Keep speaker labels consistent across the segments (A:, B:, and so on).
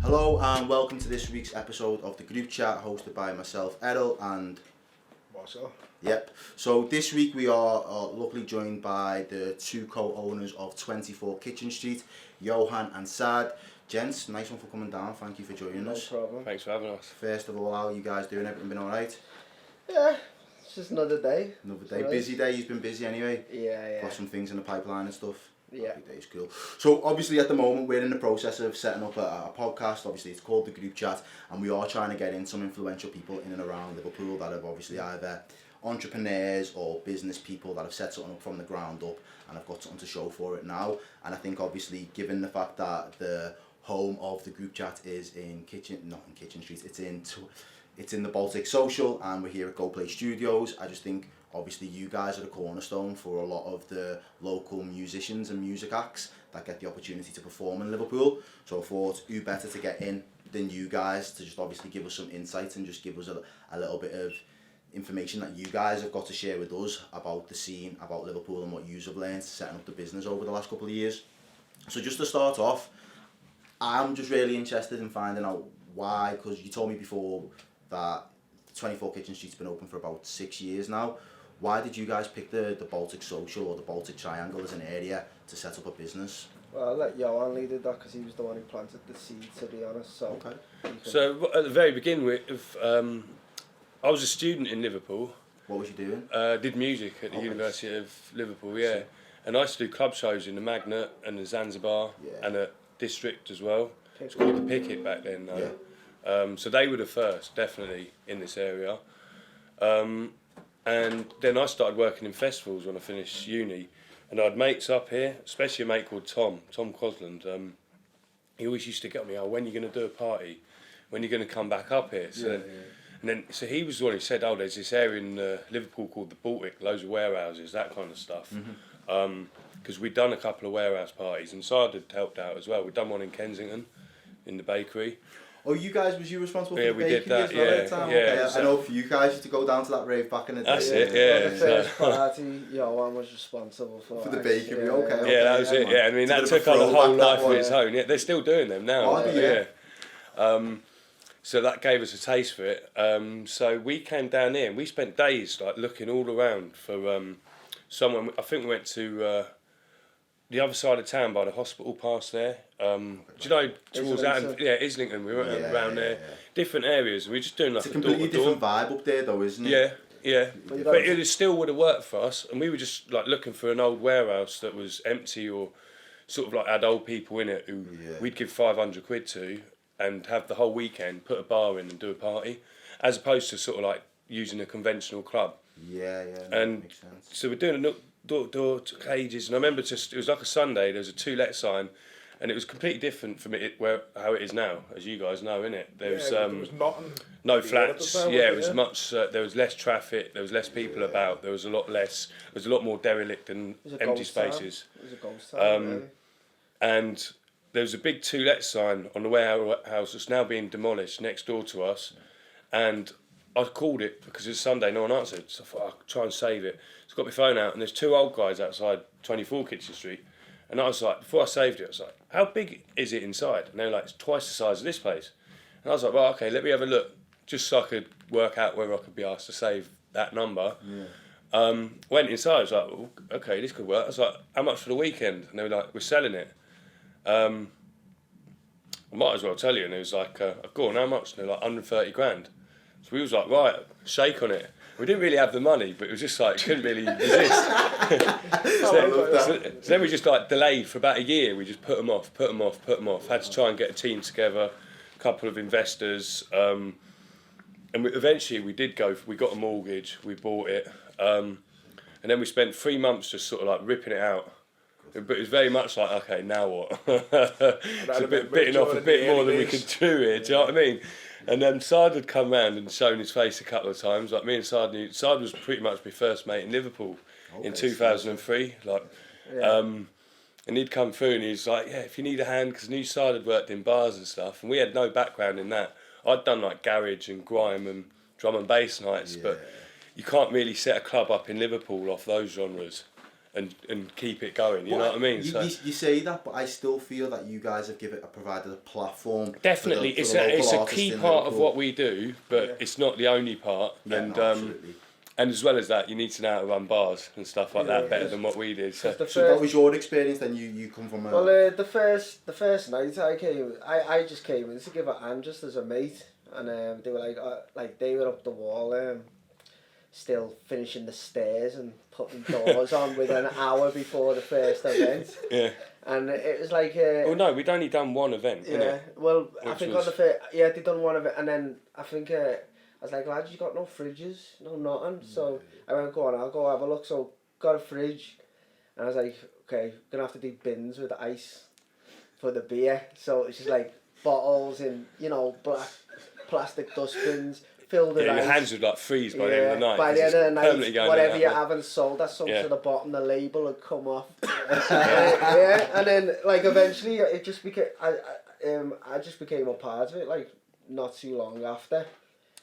A: Hello and welcome to this week's episode of the group chat hosted by myself, Errol and
B: Marcel.
A: Yep. So this week we are luckily joined by the two co-owners of 24 Kitchen Street, Ioan and Saad. Gents, nice one for coming down. Thank you for joining us.
B: No problem.
C: Thanks for having us.
A: First of all, how are you guys doing? Everything been alright?
B: Yeah, it's just another day.
A: Another day. Busy day. You've been busy anyway.
B: Yeah.
A: Got some things in the pipeline and stuff.
B: Yeah.
A: Happy days, cool. So obviously at the moment we're in the process of setting up a podcast. Obviously it's called the group chat, and we are trying to get in some influential people in and around Liverpool that have obviously either entrepreneurs or business people that have set something up from the ground up and have got something to show for it now. And I think obviously given the fact that the home of the group chat is in not in Kitchen Street, it's in the Baltic Social, and we're here at GoPlay Studios. I just think obviously you guys are the cornerstone for a lot of the local musicians and music acts that get the opportunity to perform in Liverpool. So I thought who better to get in than you guys to just obviously give us some insight and just give us a little bit of information that you guys have got to share with us about the scene, about Liverpool and what you have learned setting up the business over the last couple of years. So just to start off, I'm just really interested in finding out why, because you told me before that 24 Kitchen Street's been open for about 6 years now. Why did you guys pick the Baltic Social or the Baltic Triangle as an area to set up a business?
B: Well, I'll let Ioan lead it because he was the one who planted the seed, to be honest. So,
A: okay.
C: So at the very beginning, I was a student in Liverpool.
A: What was you doing?
C: Did music at the University of Liverpool, yeah. And I used to do club shows in the Magnet and the Zanzibar and at District as well. It's called the Picket back then, though. Yeah. So they were the first, definitely, in this area. And then I started working in festivals when I finished uni. And I had mates up here, especially a mate called Tom Cosland. He always used to get me, when are you going to do a party? When are you going to come back up here? So he was the one who said, there's this area in Liverpool called the Baltic, loads of warehouses, that kind of stuff. Because we'd done a couple of warehouse parties, and Saad had helped out as well. We'd done one in Kensington, in the bakery.
A: Oh, was you responsible for the bakery
C: did that,
A: as well at the time? Okay.
C: So
A: I know for you guys used to go down to that rave back in the day.
C: That's it, yeah.
B: The first party, Ioan was responsible for
A: the bakery, okay.
C: Yeah, that was it, yeah. I mean, that took on a whole life of its own. Yeah, they're still doing them now. So that gave us a taste for it. So we came down here and we spent days like looking all around for someone. I think we went to the other side of town by the hospital past there. Do you know towards that? Yeah, Islington. We went around there, different areas. We were just doing like
A: it's a completely different vibe up there, though, isn't it?
C: Yeah. But it still would have worked for us, and we were just like looking for an old warehouse that was empty or sort of like had old people in it who we'd give 500 quid to and have the whole weekend, put a bar in and do a party, as opposed to sort of like using a conventional club.
A: Yeah,
C: and
A: makes sense.
C: So we're doing a door to ages, and I remember it was like a Sunday, there was a to-let sign, and it was completely different from how it is now, as you guys know, innit? There was no flats, it was much, there was less traffic, there was less people about, there was a lot more derelict and empty spaces.
B: It was a ghost town,
C: and there was a big to-let sign on the warehouse that's now being demolished next door to us, and I called it because it's Sunday, no one answered, so I thought I'll try and save it. So I got my phone out, and there's two old guys outside 24 Kitchen Street, and I was like, before I saved it, I was like, how big is it inside? And they were like, it's twice the size of this place. And I was like, well, okay, let me have a look, just so I could work out whether I could be asked to save that number. Went inside, I was like, well, okay, this could work. I was like, how much for the weekend? And they were like, we're selling it. I might as well tell you. And it was like, go on, how much? And they were like, 130 grand. So we was like, right, shake on it. We didn't really have the money, but it was just like, couldn't really resist. so then we just like delayed for about a year. We just put them off. Had to try and get a team together, a couple of investors. And eventually we got a mortgage, we bought it. And then we spent 3 months just sort of like ripping it out. But it was very much like, okay, now what? It's a bit bitten off a bit more than we could chew here, do you know what I mean? And then Saad had come round and shown his face a couple of times. Like me and Saad Saad was pretty much my first mate in Liverpool in 2003. And he'd come through and he was like, yeah, if you need a hand, because I knew Saad had worked in bars and stuff, and we had no background in that. I'd done like garage and grime and drum and bass nights, but you can't really set a club up in Liverpool off those genres. and keep it going. You know what I mean?
A: You say that, but I still feel that you guys have provided a platform.
C: Definitely,
A: for the
C: it's
A: local
C: a
A: artists
C: key
A: in
C: part of
A: Liverpool.
C: what we do, but it's not the only part.
A: Yeah,
C: And
A: no, absolutely.
C: and as well as that, you need to know how to run bars and stuff like that better than what we did. So
A: So that was your experience. Then you come from a.
B: Well, the first night I just came in to give a hand just as a mate, and they were like they were up the wall, still finishing the stairs and putting doors on within an hour before the first event.
C: yeah.
B: And it was like.
C: Well, no, we'd only done one event.
B: Yeah.
C: Innit?
B: Well, I
C: Which
B: think
C: was-
B: on the first, they done one of it, and then I think I was like, lads, you got no fridges, no nothing. So I went, go on, I'll go have a look. So got a fridge, and I was like, okay, gonna have to do bins with ice for the beer. So it's just like bottles in, black plastic dustbins filled with
C: Yeah,
B: ice.
C: your hands would like freeze by the end of the night.
B: By the end of the
C: permanently
B: night,
C: going
B: whatever
C: in
B: you
C: that way.
B: haven't sold, that sunk
C: Yeah.
B: to the bottom, the label would come off. And then like eventually it just became, I just became a part of it, like not too long after.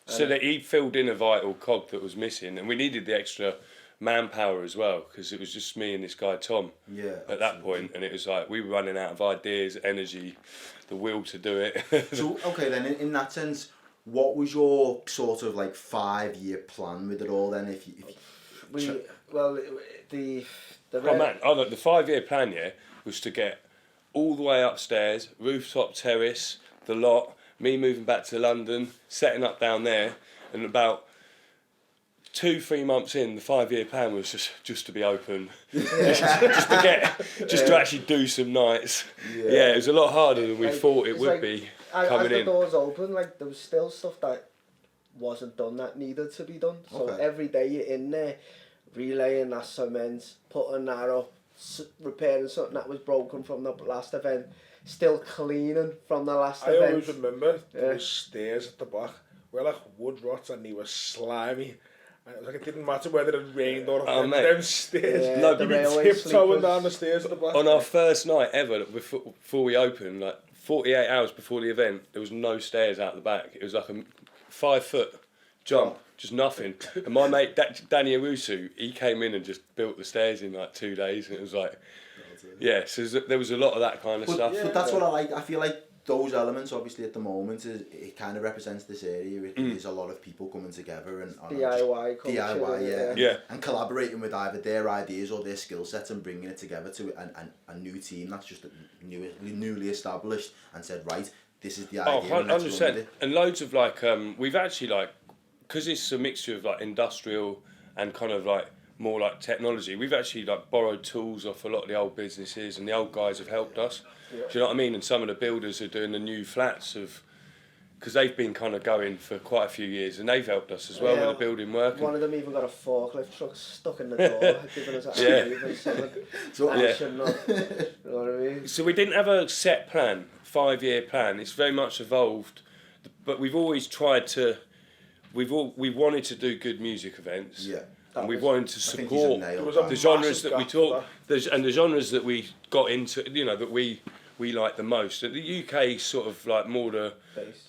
C: So that he filled in a vital cog that was missing, and we needed the extra manpower as well, because it was just me and this guy Tom at that point, and it was like we were running out of ideas, energy, the will to do it.
A: So okay, then in that sense, what was your sort of like 5-year plan with it all? Then,
B: The
C: Oh man, the 5-year plan was to get all the way upstairs, rooftop terrace, the lot, me moving back to London, setting up down there, and about 2-3 months in, the 5-year plan was just to be open, just to actually do some nights. Yeah, it was a lot harder than we thought it would be coming
B: as the
C: in.
B: doors open, like there was still stuff that wasn't done that needed to be done. So every day you're in there, relaying that cement, putting that up, repairing something that was broken from the last event, still cleaning from the last event.
D: I always remember there was stairs at the back were like wood rots and they were slimy. And it was like it didn't matter whether it rained or them stairs.
B: Yeah,
C: No,
B: the
C: you'd
D: You'd
B: railway
D: be tiptoeing
B: sleepers.
D: down the stairs at the back.
C: On our first night ever, before we opened, like 48 hours before the event, there was no stairs out the back. It was like a 5-foot jump, just nothing. And my mate Danny Owusu, he came in and just built the stairs in like 2 days, and it was like, yeah. So there was a lot of that kind of stuff.
A: But that's what I like. I feel like those elements, obviously, at the moment, it kind of represents this area. It is a lot of people coming together and
B: DIY culture.
A: DIY,
C: Yeah.
A: and collaborating with either their ideas or their skill sets and bringing it together to a new team that's just newly established and said, right, this is the idea.
C: Oh,
A: and let's run with
C: 100%.
A: it.
C: And loads of like, we've actually like, because it's a mixture of like industrial and kind of like more like technology, we've actually like borrowed tools off a lot of the old businesses, and the old guys have helped us. Do you know what I mean? And some of the builders are doing the new flats because they've been kind of going for quite a few years, and they've helped us as well with the building work.
B: One of them even got a forklift truck stuck in the door, giving us a move and something.
A: So,
B: You know what I mean?
C: So we didn't have a set plan, 5-year plan. It's very much evolved, but we've always tried to. We wanted to do good music events.
A: Yeah.
C: And we wanted to
A: I think he's
C: support
A: nailed
D: was
A: that.
C: the genres that we
D: massive gap
C: talk, and the genres that we got into, that we like the most. The UK sort of like more the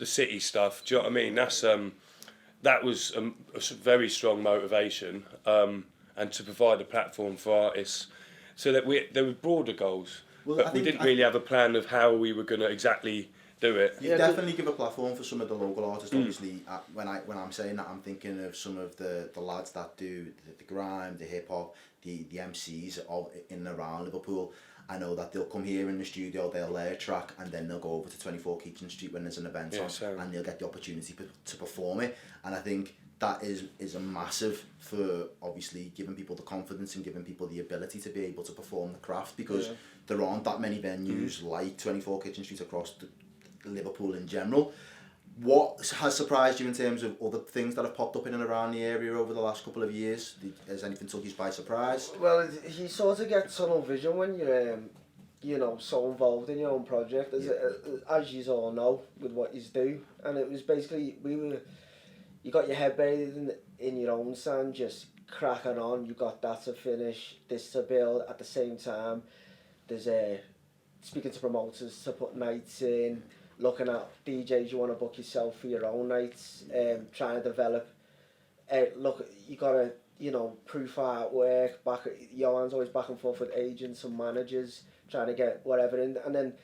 C: city stuff. Do you know what I mean? That's that was a very strong motivation, and to provide a platform for artists, so that there were broader goals, but we didn't really have a plan of how we were going to exactly do it.
A: You definitely give a platform for some of the local artists. Obviously, when I'm saying that, I'm thinking of some of the lads that do the grime, the hip hop, the MCs in and around Liverpool. I know that they'll come here in the studio, they'll lay a track, and then they'll go over to 24 Keaton Street when there's an event on, and they'll get the opportunity to perform it. And I think that is a massive for obviously giving people the confidence and giving people the ability to be able to perform the craft, because there aren't that many venues like 24 Keaton Street across Liverpool in general. What has surprised you in terms of other things that have popped up in and around the area over the last couple of years? Has anything took you by surprise?
B: Well, you sort of get tunnel vision when you're so involved in your own project, as you all know, with what you do. And it was basically, you got your head buried in your own sound, just cracking on. You got that to finish, this to build at the same time. There's speaking to promoters to put nights in, looking at DJs you want to book yourself for your own nights, trying to develop. Look, you got to proof artwork. Ioan's always back and forth with agents and managers trying to get whatever in, and then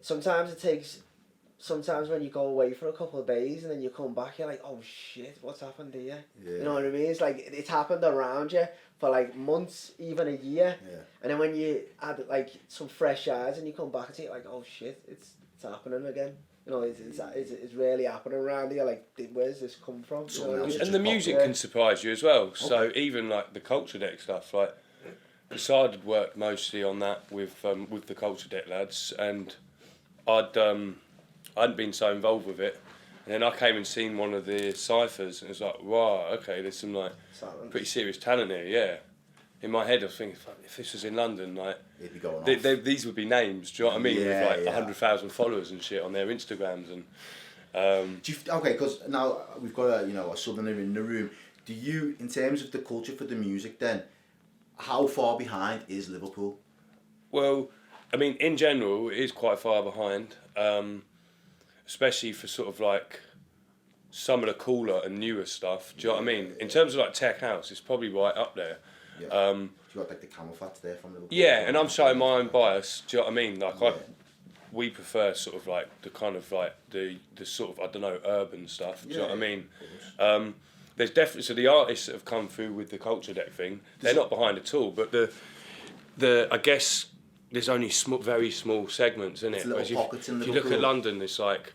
B: sometimes it takes. Sometimes when you go away for a couple of days and then you come back, you're like, oh shit, what's happened here?
A: Yeah.
B: You know what I mean? It's like it's happened around you for like months, even a year.
A: Yeah.
B: And then when you add like some fresh eyes and you come back and see like, oh shit, it's happening again. It's really happening around here. Like, where's this come from? You know what I mean?
C: And the music can surprise you as well. So even like the culture deck stuff, like Saad had worked mostly on that with the culture deck lads, and I hadn't been so involved with it, and then I came and seen one of the ciphers, and it was like, wow, okay, there's some like pretty serious talent here. Yeah, in my head I was thinking, if this was in London, like
A: it'd be going
C: these would be names. Do you know what I mean?
A: Yeah,
C: with like 100,000 followers and shit on their Instagrams and.
A: Because now we've got a southerner in the room. Do you, in terms of the culture for the music, then, how far behind is Liverpool?
C: Well, I mean, in general, it is quite far behind. Especially for sort of like some of the cooler and newer stuff. Do you know what I mean? In terms of like tech house, it's probably right up there.
A: Yeah. You got like the camel flats there from Liverpool.
C: Yeah, and I'm showing my own bias. Do you know what I mean? Like we prefer sort of like the kind of like the sort of, I don't know, urban stuff. Do you know what I mean? There's definitely, so the artists that have come through with the culture deck thing, they're not behind at all. But the I guess there's only very small segments, isn't it?
A: Little pockets in Liverpool.
C: If you look at London, it's like.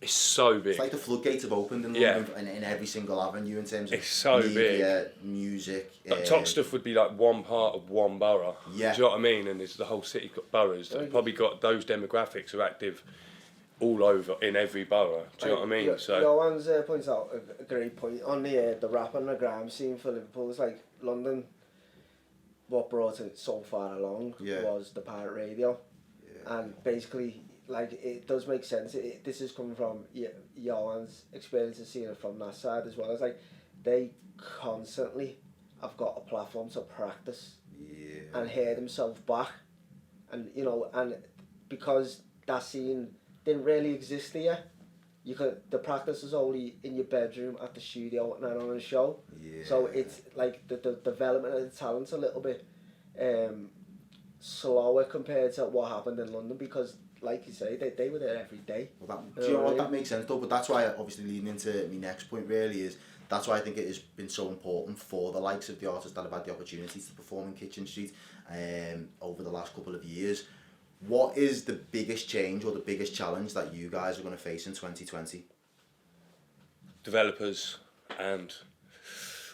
C: It's so big.
A: It's like the floodgates have opened in London in every single avenue in terms of
C: it's so
A: media, music.
C: Like Toxteth would be like one part of one borough.
A: Yeah.
C: Do you know what I mean? And it's the whole city got boroughs that probably got those demographics are active all over in every borough. Do you know what I mean? So
B: Ioan's points out a great point on the rap and the gram scene for Liverpool. It's like London. What brought it so far along was the pirate radio, and basically. Like, it does make sense. This is coming from Ioan's experience of seeing it from that side as well. It's like they constantly have got a platform to practice and hear themselves back, and and because that scene didn't really exist here, the practice is only in your bedroom, at the studio, and then on a show. Yeah. So it's like the development of the talent's a little bit slower compared to what happened in London because. Like you say, they were there every day.
A: Well, do you know what? That makes sense though. But that's why, obviously, leading into my next point really is that's why I think it has been so important for the likes of the artists that have had the opportunity to perform in Kitchen Street over the last couple of years. What is the biggest change or the biggest challenge that you guys are going to face in 2020?
C: Developers and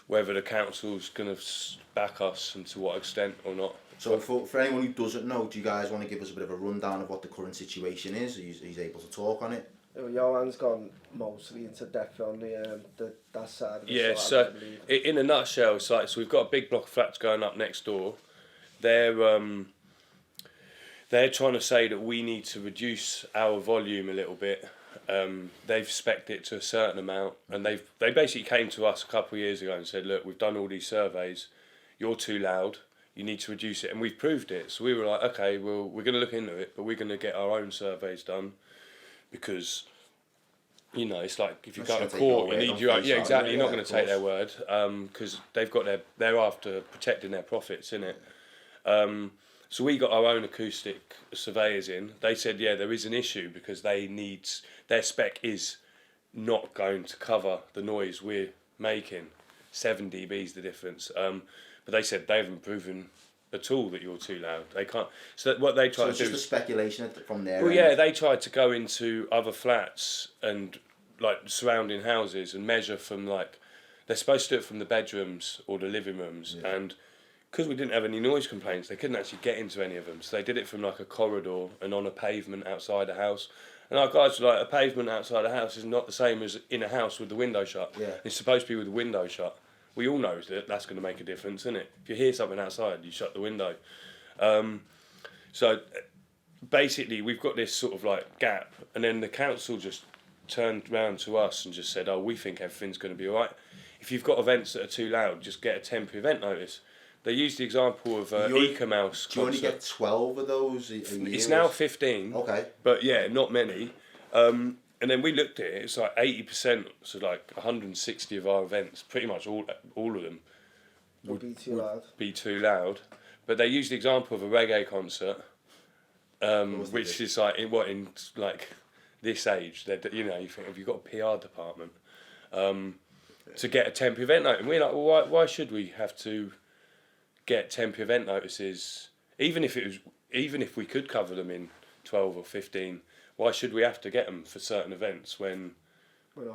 C: whether the council's going to back us and to what extent or not.
A: So for anyone who doesn't know, do you guys want to give us a bit of a rundown of what the current situation is? Are you able to talk on it?
B: Ioan's gone mostly into depth on that side of it.
C: Yeah, so in a nutshell, it's like, so we've got a big block of flats going up next door. They're trying to say that we need to reduce our volume a little bit. They've spec'd it to a certain amount, and they basically came to us a couple of years ago and said, look, we've done all these surveys, you're too loud. You need to reduce it, and we've proved it. So we were like, okay, well, we're going to look into it, but we're going to get our own surveys done, because, it's like if you go to court, you need your You're not going to take their word, because they're after protecting their profits, innit? So we got our own acoustic surveyors in. They said, yeah, there is an issue because their spec is not going to cover the noise we're making. 7 dB's the difference. But they said they haven't proven at all that you're too loud. They can't. So what they tried to do. So
A: it's just a speculation from there.
C: Well, yeah, they tried to go into other flats and like surrounding houses and measure from like they're supposed to do it from the bedrooms or the living rooms, and because we didn't have any noise complaints, they couldn't actually get into any of them. So they did it from like a corridor and on a pavement outside a house. And our guys were like, a pavement outside a house is not the same as in a house with the window shut. Yeah. It's supposed to be with the window shut. We all know that that's going to make a difference, isn't it? If you hear something outside, you shut the window. So basically, we've got this sort of like gap, and then the council just turned round to us and just said, oh, we think everything's going to be all right. If you've got events that are too loud, just get a temporary event notice. They used the example of Ecomouse.
A: Do you only get 12 of those a year?
C: It's now 15.
A: Okay.
C: But yeah, not many. And then we looked at it, it's like 80%, so like 160 of our events, pretty much all of them,
B: would be too loud.
C: But they use the example of a reggae concert, which is like in like this age, that you think, have you got a PR department to get a temporary event notice? And we're like, well, why should we have to get temporary event notices, even if we could cover them in 12 or 15? Why should we have to get them for certain events when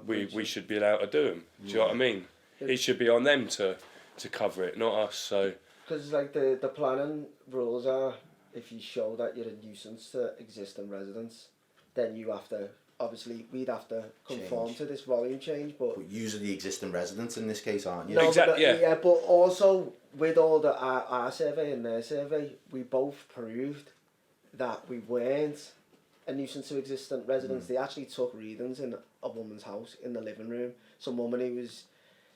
C: we should be allowed to do them? Do you know what I mean? It should be on them to cover it, not us. So
B: because like the planning rules are, if you show that you're a nuisance to existing residents, then you have to, obviously we'd have to conform to this volume change. But
A: usually the existing residents in this case, aren't you?
B: No,
C: exactly.
B: Yeah, but also with all our survey and their survey, we both proved that we weren't a nuisance to existing residents. They actually took readings in a woman's house in the living room. Some woman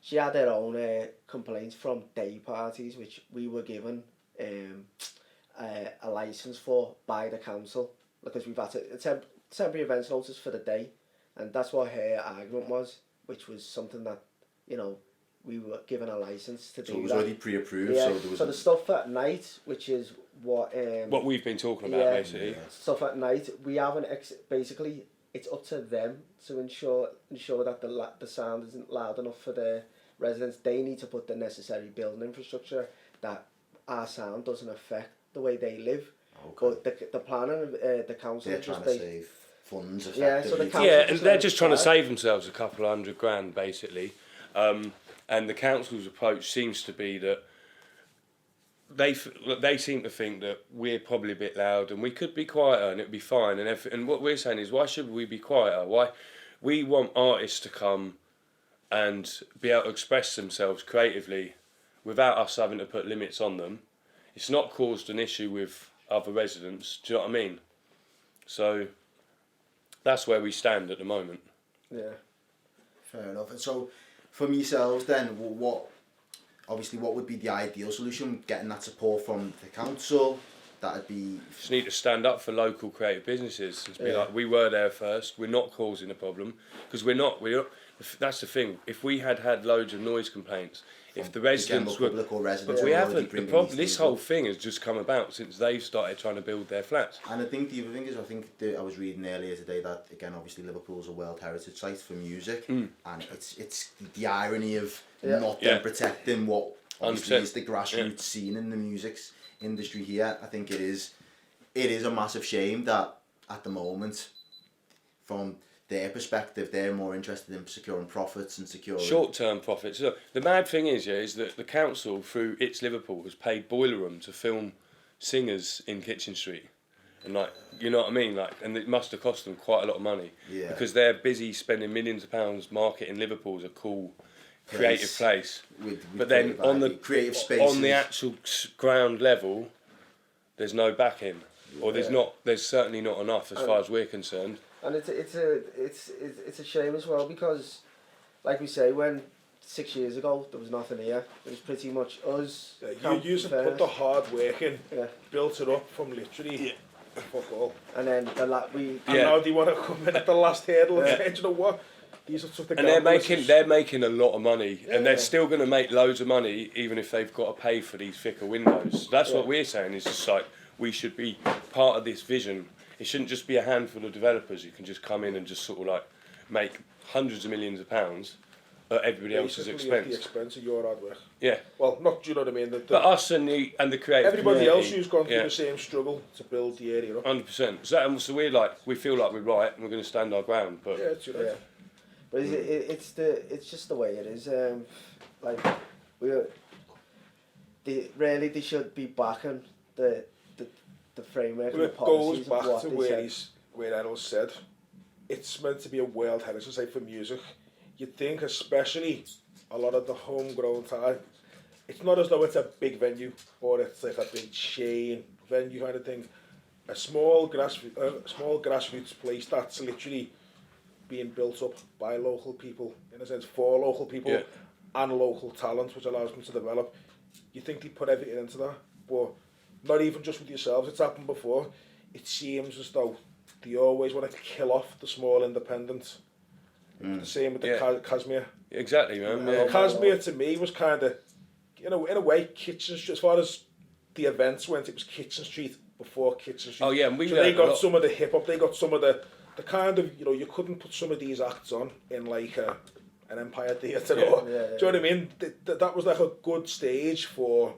B: she had her own complaints from day parties, which we were given a license for by the council, because we've had a temporary events notice for the day, and that's what her argument was, which was something that we were given a license to do.
A: So it was already pre-approved.
B: Yeah.
A: So
B: the stuff at night, which is what
C: we've been talking about, basically.
A: Yeah.
B: Stuff at night, we haven't basically. It's up to them to ensure that the sound isn't loud enough for their residents. They need to put the necessary building infrastructure that our sound doesn't affect the way they live.
A: Okay.
B: But the planning, the council,
A: they're trying to save funds.
B: Yeah, so the council
C: and they're just trying to save themselves a couple of $100,000 basically. And the council's approach seems to be that they seem to think that we're probably a bit loud and we could be quieter and it'd be fine. And what we're saying is, why should we be quieter? Why we want artists to come and be able to express themselves creatively without us having to put limits on them. It's not caused an issue with other residents. Do you know what I mean? So that's where we stand at the moment.
B: Yeah.
A: Fair enough. And so, for yourselves then, what would be the ideal solution? Getting that support from the council? That'd be...
C: Just need to stand up for local creative businesses and be like, we were there first, we're not causing a problem. Because we're not, that's the thing, if we had loads of noise complaints, if the residents were...
A: Public or residents,
C: but we haven't, the problem, this whole thing has just come about since they've started trying to build their flats.
A: And I think the other thing is, I was reading earlier today that, again, obviously Liverpool's a World Heritage Site for music, and it's the irony of not them protecting what obviously is the grassroots scene in the music industry here. I think it is a massive shame that at the moment, from their perspective, they're more interested in securing profits and securing
C: short-term profits. So the mad thing is that the council, through It's Liverpool, has paid Boiler Room to film singers in Kitchen Street, and you know what I mean, and it must have cost them quite a lot of money, because they're busy spending millions of pounds marketing Liverpool as a cool, creative place. But then on the
A: creative spaces,
C: on the actual ground level, there's no backing, or there's certainly not enough as far as we're concerned. And
B: it's a shame as well, because, like we say, when 6 years ago there was nothing here, it was pretty much us.
D: You put the hard work in, built it up from literally football,
B: and then
D: now they want to come in at the last hurdle and say, you know what? These are sort of
C: they're making a lot of money, and they're still going to make loads of money even if they've got to pay for these thicker windows. That's what we're saying, is just like, we should be part of this vision. It shouldn't just be a handful of developers who can just come in and just sort of make hundreds of millions of pounds at everybody else's expense.
D: At the expense of your hard work.
C: Yeah.
D: Well, not, do you know what I mean?
C: But us and the creative
D: everybody
C: community,
D: else who's gone through the same struggle to build the area up.
C: 100%. So we feel like we're right and we're going to stand our ground. But
D: it's right.
B: But it's just the way it is. They should be backing the framework and the policies.
D: It goes back to where Errol said, it's meant to be a World Heritage Site for music. You'd think, especially a lot of the homegrown talent, it's not as though it's a big venue or it's like a big chain venue kind of thing. A small grassroots place that's literally being built up by local people, in a sense, for local people and local talent, which allows them to develop. You think they put everything into that, but not even just with yourselves, it's happened before. It seems as though they always want to kill off the small independents. The same with the Casimir.
C: Exactly, man.
D: Casimir to me was kind of in a way, Kitchen Street, as far as the events went, it was Kitchen Street before Kitchen Street.
C: Oh yeah, and we
D: so they
C: learned a
D: got
C: lot.
D: some of the hip hop, they got some of the kind of, you know, you couldn't put some of these acts on in like an Empire Theatre or, do you know what I mean? That was like a good stage for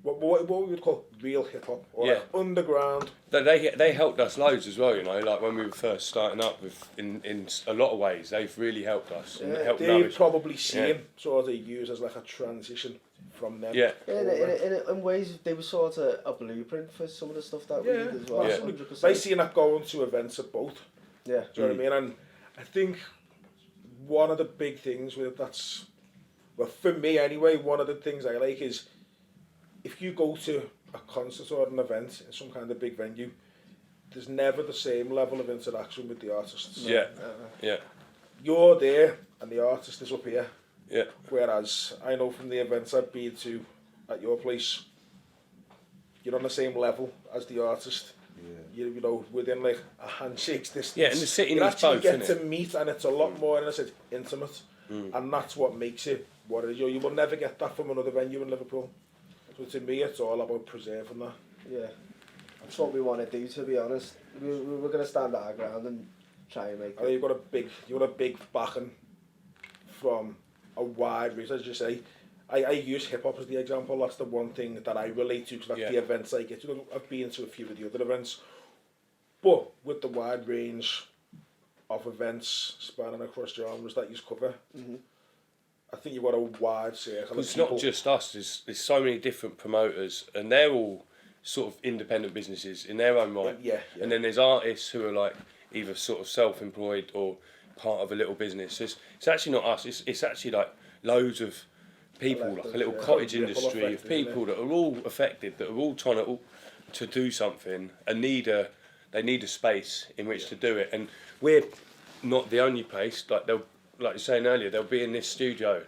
D: what we would call real hip hop or like underground.
C: They helped us loads as well, you know, like when we were first starting up in a lot of ways, they've really helped us and helped
D: They
C: nourish.
D: probably seen sort of used as like a transition from them.
C: Yeah.
B: In ways, they were sort of a blueprint for some of the stuff that we did as well.
C: Yeah.
B: 100%.
D: They seen that going to events at both.
B: Yeah.
D: Do you know what I mean? And I think one of the big things with it that's, well, for me anyway, one of the things I like is if you go to a concert or an event in some kind of big venue, there's never the same level of interaction with the artists.
C: Yeah. Yeah.
D: You're there and the artist is up here.
C: Yeah.
D: Whereas I know from the events I've been to at your place, you're on the same level as the artist. Yeah. You know, within like a handshake's distance.
C: Yeah, and the city
D: you
C: needs
D: actually
C: both,
D: get
C: innit?
D: to meet, and it's a lot more, and I said, intimate. And that's what makes it what it is. You will never get that from another venue in Liverpool. So to me, it's all about preserving that.
B: Yeah. That's what we want to do, to be honest. We're going to stand our ground and try and make
D: I think you've got a big backing from a wide range, as you say. I use hip hop as the example. That's the one thing that I relate to, because that's the events I get to. I've been to a few of the other events, but with the wide range of events spanning across genres that you cover, I think you've got a wide circle.
C: It's not just us. There's so many different promoters, and they're all sort of independent businesses in their own right.
D: Yeah.
C: And then there's artists who are like either sort of self-employed or part of a little business. It's actually not us. It's actually like loads of people, like a little cottage industry of people that are all affected, that are all trying to do something and they need a space in which to do it. And we're not the only place. Like you were saying earlier, they'll be in this studio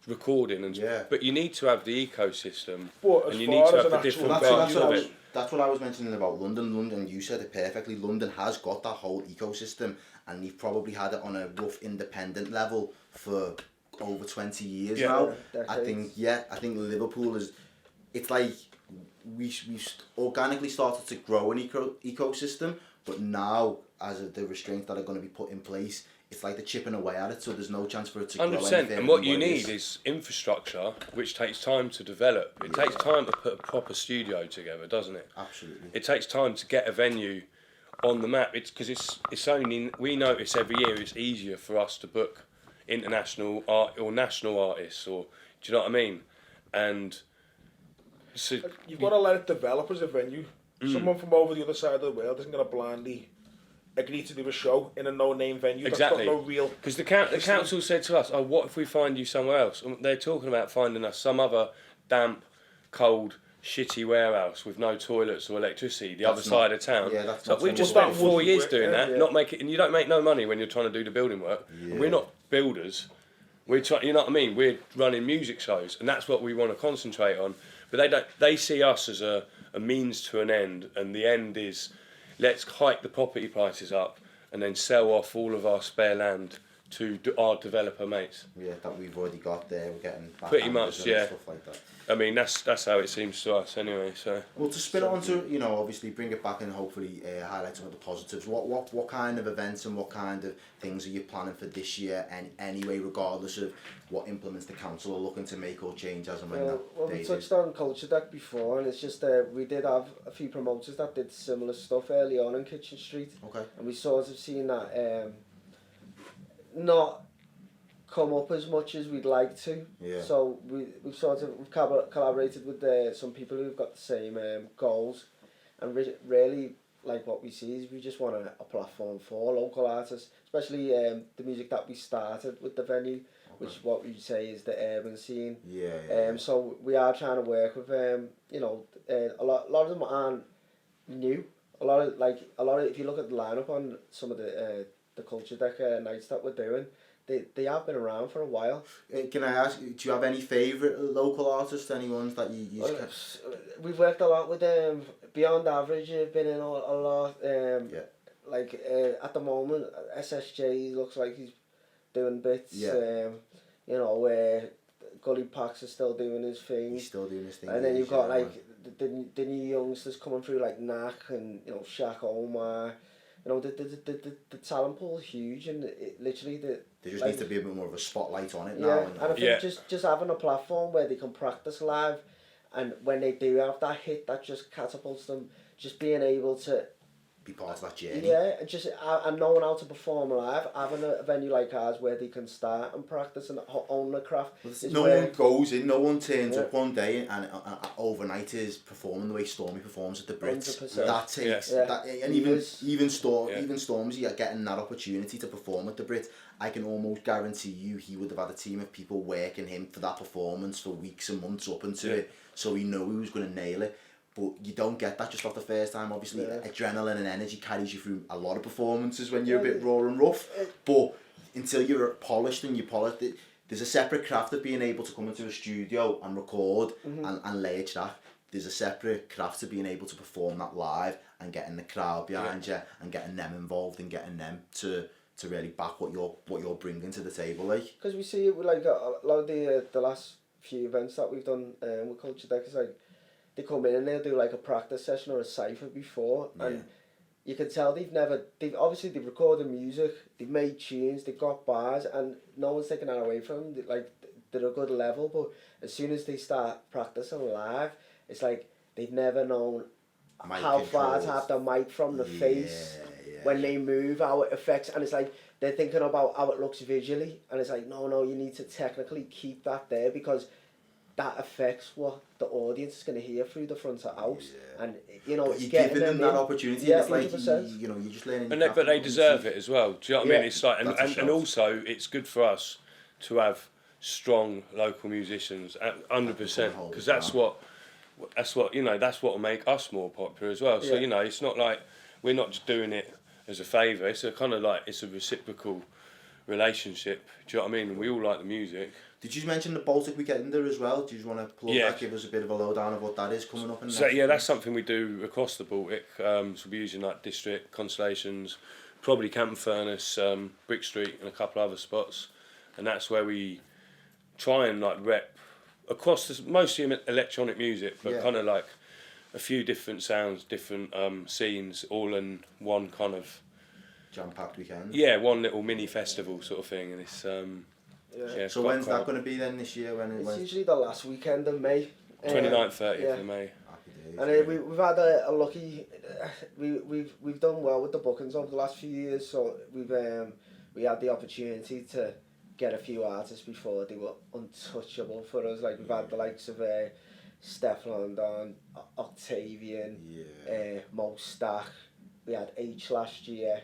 C: recording, but you need to have the ecosystem,
D: But
C: and you need to have the different parts of it.
A: That's what I was mentioning about London. London, you said it perfectly. London has got that whole ecosystem, and you've probably had it on a rough independent level for over 20 years now. I think Liverpool is. It's like we organically started to grow an ecosystem, but now as of the restraints that are going to be put in place, it's like they're chipping away at it, so there's no chance for it to grow.
C: 100%. And what you need is infrastructure, which takes time to develop. It takes time to put a proper studio together, doesn't it?
A: Absolutely.
C: It takes time to get a venue on the map. It's because it's only, we notice every year it's easier for us to book international art or national artists, or do you know what I mean? And so
D: you've got to let it develop as a venue. Someone from over the other side of the world isn't going to blindly agree to do a show in a no-name venue.
C: Exactly.
D: That's got no real.
C: Because the council said to us, "Oh, what if we find you somewhere else?" And they're talking about finding us some other damp, cold, shitty warehouse with no toilets or electricity, the other side of town.
A: Yeah, that's
C: so
A: not
C: we just
A: something
C: spent 4 years doing
D: yeah,
C: that, not make it, and you don't make no money when you're trying to do the building work.
A: Yeah.
C: We're not builders. We're you know what I mean? We're running music shows, and that's what we want to concentrate on. But they don't. They see us as a means to an end, and the end is let's hike the property prices up and then sell off all of our spare land to our developer mates.
A: Yeah, that we've already got there. We're getting
C: Pretty much, yeah.
A: Stuff like that.
C: I mean, that's how it seems to us anyway. So.
A: Well, to spin it onto, you know, obviously bring it back and hopefully highlight some of the positives. What kind of events and what kind of things are you planning for this year? And anyway, regardless of what implements the council are looking to make or change as and when that
B: well, we touched on Culture Deck before, and it's just we did have a few promoters that did similar stuff early on in Kitchen Street.
A: Okay.
B: And we sort of seen that not come up as much as we'd like to.
A: Yeah.
B: So we've collaborated with some people who've got the same goals, and really like what we see is we just want a platform for local artists, especially the music that we started with the venue, which is what we say is the urban scene.
A: Yeah.
B: So we are trying to work with you know, a lot of them aren't new. A lot of if you look at the lineup on some of the Culture Deck nights that we're doing, they have been around for a while.
A: Can I ask, do you have any favourite local artists? Any ones that you
B: we've worked a lot with Beyond Average. Have been in a lot. Like at the moment, SSJ looks like he's doing bits.
A: Yeah.
B: You know, Gully Pax is still doing his thing.
A: He's still doing his thing.
B: And then you've got like the new youngsters coming through like Knack and Shaq Omar. The talent pool is huge, and it literally there
A: just needs to be a bit more of a spotlight on it
B: yeah,
A: now.
B: And I think just having a platform where they can practice live, and when they do have that hit that just catapults them, just being able to
A: be part of that journey.
B: Yeah, and knowing how to perform live, having a venue like ours where they can start and practice and own the craft.
A: No one goes in, no one turns up one day and overnight is performing the way Stormy performs at the Brits.
B: 100%.
A: That takes that, and even Stormzy getting that opportunity to perform at the Brits. I can almost guarantee you he would have had a team of people working him for that performance for weeks and months up into it, so he knew he was going to nail it. But you don't get that just off the first time. Obviously, adrenaline and energy carries you through a lot of performances when you're a bit raw and rough. But until you're polished and there's a separate craft of being able to come into a studio and record and lay a track. There's a separate craft to being able to perform that live and getting the crowd behind you and getting them involved and getting them to really back what you're bringing to the table, like.
B: Because we see it with like a lot of the last few events that we've done with Culture Deck. It's like they come in and they'll do like a practice session or a cypher before, and you can tell they've recorded music, they've made tunes, they've got bars, and no one's taking that away from them. They're a good level, but as soon as they start practicing live, it's like they've never known how far to have the mic from the face when they move, how it affects, and it's like they're thinking about how it looks visually, and it's like no, you need to technically keep that there because that affects what the audience is going to hear through the front of house, and it's
A: you're giving them that opportunity.
B: Yeah,
A: it's like
B: 100%.
A: you're just learning.
C: But they deserve it as well. Do you know what I mean? It's like, and also it's good for us to have strong local musicians, 100%, because that's what will make us more popular as well. So it's not like we're not just doing it as a favour. It's a kind of like it's a reciprocal relationship. Do you know what I mean? We all like the music.
A: Did you mention the Baltic weekend there as well? Do you just want to plug that? Give us a bit of a lowdown of what that is coming up.
C: That's something we do across the Baltic. So we're using like District, Constellations, probably Camp Furnace, Brick Street, and a couple other spots, and that's where we try and like rep across this, mostly electronic music, but kind of like a few different sounds, different scenes, all in one kind of
A: jam-packed weekend.
C: Yeah, one little mini festival sort of thing, and it's
A: so when's that going to be then this year?
B: It's usually the last weekend of May.
C: 29th, 30th of May.
B: And we've had a lucky, we've done well with the bookings over the last few years. So we had the opportunity to get a few artists before they were untouchable for us. Like we've had the likes of Steph London, Octavian, Mo Stack. We had H last year.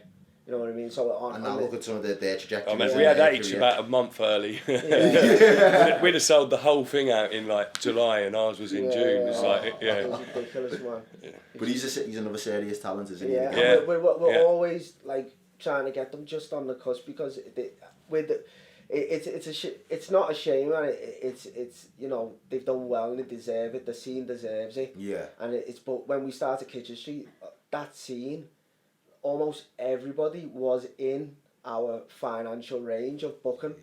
B: You know what I mean? So
A: and now look at some of their trajectory.
C: We had H about a month early. We'd have sold the whole thing out in like July, and ours was in June. It's like
B: it was ridiculous, man.
A: But he's another serious talent, isn't he?
B: Yeah. We're always like trying to get them just on the cusp because it's not a shame, and it's they've done well and they deserve it. The scene deserves it.
A: Yeah.
B: And but when we started Kitchen Street, that scene, almost everybody was in our financial range of booking,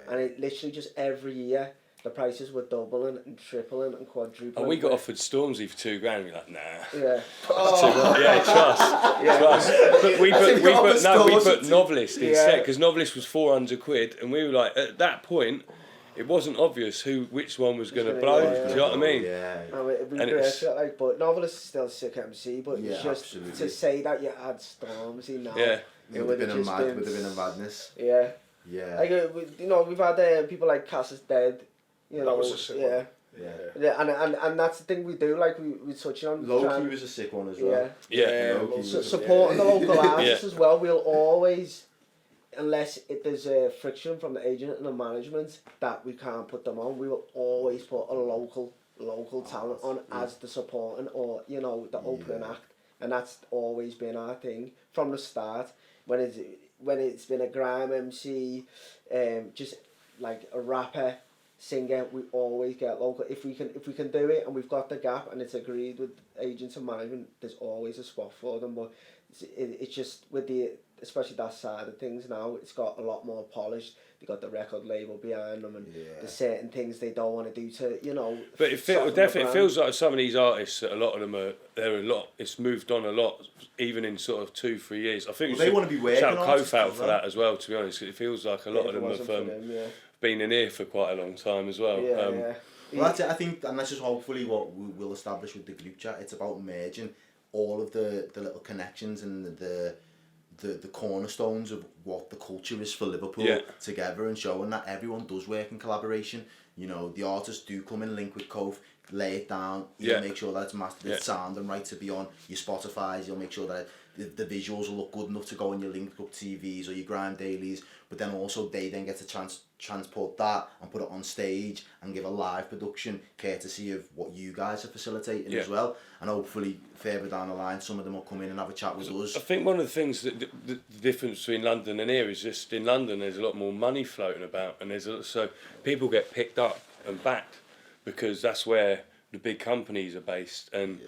B: and it literally just every year the prices were doubling and tripling and quadrupling.
C: And we got offered Stormzy for $2,000. We're like, nah.
B: Yeah.
C: Trust. But we put Novelist instead because Novelist was £400, and we were like, at that point, it wasn't obvious which one was going to blow. Do you know what I mean?
B: Yeah. But Novelist is still a sick MC, but it's just absolutely. To say that you had Stormzy now,
A: it would have been a madness.
B: Yeah.
A: Yeah.
B: Like we've had people like Cass is Dead. And that's the thing we do. Like we touch on.
A: Loki was a sick one as well.
B: Supporting the local artists as well. We'll always. Unless there's a friction from the agent and the management that we can't put them on, we will always put a local talent on as the supporting or the opening act, and that's always been our thing from the start. When it's been a grime MC, just like a rapper, singer, we always get local. If we can do it and we've got the gap and it's agreed with agents and management, there's always a spot for them. But it's just with the especially that side of things now, it's got a lot more polished. They got the record label behind them, and there's certain things they don't want to do to, you know.
C: But it definitely feels like some of these artists, a lot of them it's moved on a lot, even in sort of 2-3 years. I think
A: they want to be working
C: shout
A: on
C: Kof out
A: as
C: for that as well, to be honest. It feels like a lot of them have been in here for quite a long time as well.
B: Yeah.
A: Well, that's it, I think, and that's just hopefully what we will establish with the group chat. It's about merging all of the little connections and the cornerstones of what the culture is for Liverpool together, and showing that everyone does work in collaboration. You know, the artists do come in link with Kof, lay it down, he'll make sure that it's mastered, it's sounding right to be on your Spotify's, you'll make sure that the visuals will look good enough to go on your linked up TVs or your grind dailies, but then also they then get to transport that and put it on stage and give a live production courtesy of what you guys are facilitating as well. And hopefully further down the line some of them will come in and have a chat with us.
C: I think one of the things that the difference between London and here is just in London there's a lot more money floating about, and so people get picked up and backed because that's where the big companies are based, and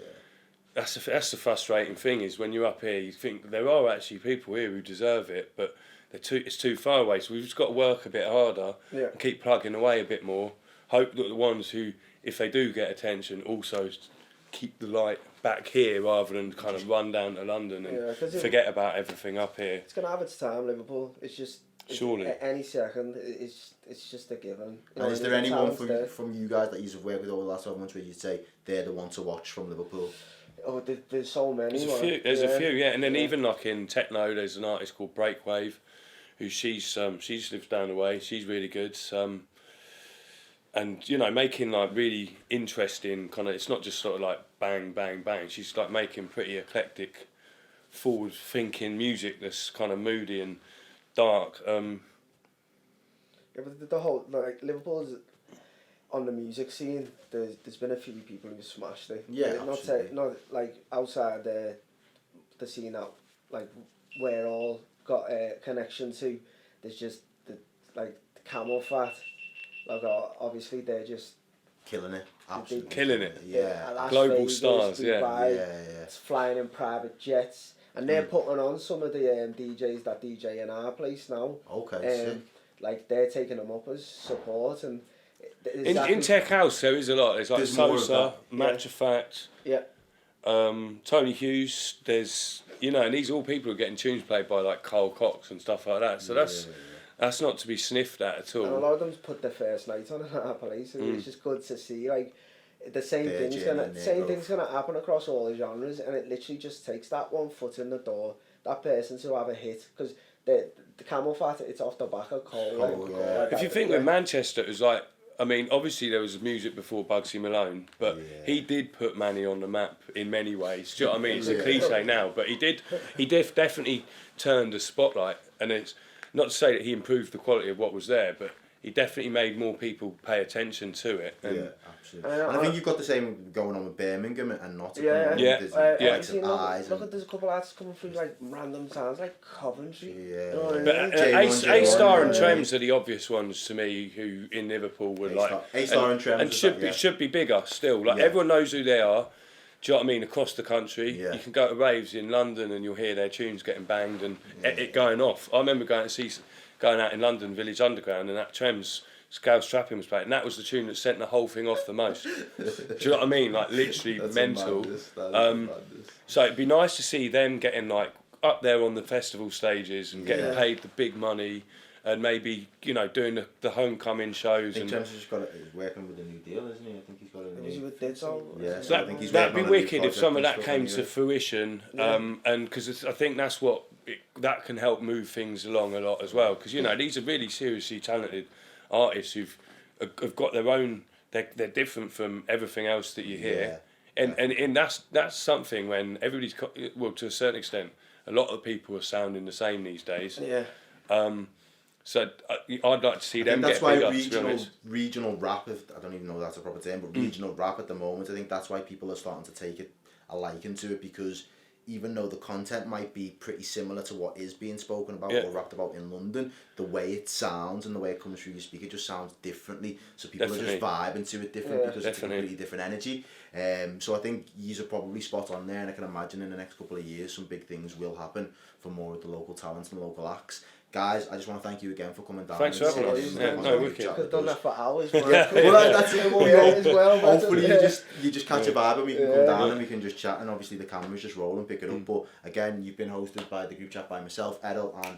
C: that's the frustrating thing is when you're up here you think there are actually people here who deserve it, but it's too far away, so we've just got to work a bit harder and keep plugging away a bit more. Hope that the ones who, if they do get attention, also keep the light back here rather than kind of run down to London and forget about everything up here.
B: It's going to have its time, Liverpool. It's just...
C: Surely.
B: Any second, it's just a given.
A: And is there anyone from you guys that you've worked with over the last 12 months where you'd say they're the one to watch from Liverpool?
B: Oh, there's so many.
C: There's a few, and then even like in techno, there's an artist called Breakwave, who she lives down the way. She's really good. And you know, making like really interesting kind of. It's not just sort of like bang, bang, bang. She's like making pretty eclectic, forward-thinking music that's kind of moody and dark.
B: But the whole like Liverpool's on the music scene. There's been a few people who smashed it.
A: Yeah,
B: not like outside the scene out like we're all got a connection to. There's just the Camel Fat. Like obviously they're just
A: killing it. Absolutely
C: killing it.
A: Yeah.
C: Global stars.
B: Dubai, it's flying in private jets. And they're putting on some of the DJs that DJ in our place now.
A: Okay.
B: Like they're taking them up as support, and
C: in tech house there is a lot. There's like Sosa, Match of Fact, Tony Hughes. There's and these are all people who are getting tunes played by like Carl Cox and stuff like that. So that's not to be sniffed at all.
B: And a lot of them put their first night on in our place, and it's just good to see like. The same thing's gonna happen across all the genres, and it literally just takes that one foot in the door, that person to have a hit, because the Camel Fat, it's off the back of Cole.
C: If you think with Manchester, it was like, I mean, obviously there was music before Bugsy Malone, but he did put Manny on the map in many ways. Do you know what I mean? It's a cliche now, but he definitely turned the spotlight, and it's not to say that he improved the quality of what was there, but he definitely made more people pay attention to it. And
A: absolutely. And I think you've got the same going on with Birmingham and Nottingham.
B: Look at there's a couple of artists coming through like random towns like Coventry.
C: But A-Star and Trems are the obvious ones to me, who in Liverpool were like
A: A-Star and Trems,
C: and should be bigger still. Like everyone knows who they are. Do you know what I mean? Across the country, you can go to raves in London and you'll hear their tunes getting banged and it going off. I remember going out in London, Village Underground, and that Trems, Scouse Trapping was playing, and that was the tune that sent the whole thing off the most. Do you know what I mean? Like literally mental. So it'd be nice to see them getting like up there on the festival stages and getting paid the big money, and maybe doing the homecoming shows.
A: I think Trems just he's working with a new deal, isn't he? I think he's got a new.
B: Is he with Dead?
A: Yeah,
C: so I think that'd be wicked if some of that came to fruition, and because I think that's what. That can help move things along a lot as well, because these are really seriously talented artists who've got their own. They're different from everything else that you hear, and that's something when everybody's to a certain extent, a lot of people are sounding the same these days. So I'd like to see them get bigger.
A: That's why regional rap, I don't even know if that's a proper term, but regional rap at the moment, I think that's why people are starting to take a liking to it, because even though the content might be pretty similar to what is being spoken about
C: Yeah.
A: or rapped about in London, the way it sounds and the way it comes through your speaker just sounds differently. So people are just vibing to it different because it's a completely different energy. So I think yous are probably spot on there, and I can imagine in the next couple of years some big things will happen for more of the local talents and local acts. Guys, I just want to thank you again for coming down.
C: Thanks for having us. Yeah, no, wicked.
B: Could have done that for hours.
A: Well, that's it. Well, hopefully
B: yeah.
A: you just catch a vibe and we can come down and we can just chat, and obviously the camera's just roll and pick it up. But again, you've been hosted by the group chat by myself, Errol, and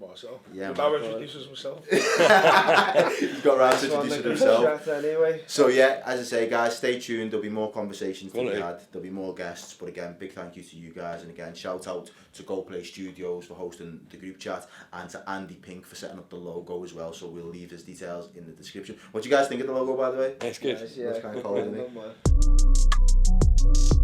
D: Marcel.
A: Yeah,
D: Now introduces himself.
A: he's got round to introducing himself.
B: Anyway.
A: So yeah, as I say, guys, stay tuned. There'll be more conversations to be had. There'll be more guests. But again, big thank you to you guys, and again, shout out to GoPlay Studios for hosting the group chat, and to Andy Pink for setting up the logo as well. So we'll leave his details in the description. What do you guys think of the logo, by the way?
C: It's good.
B: Yeah,
A: It's kind of cool, isn't it?
B: man.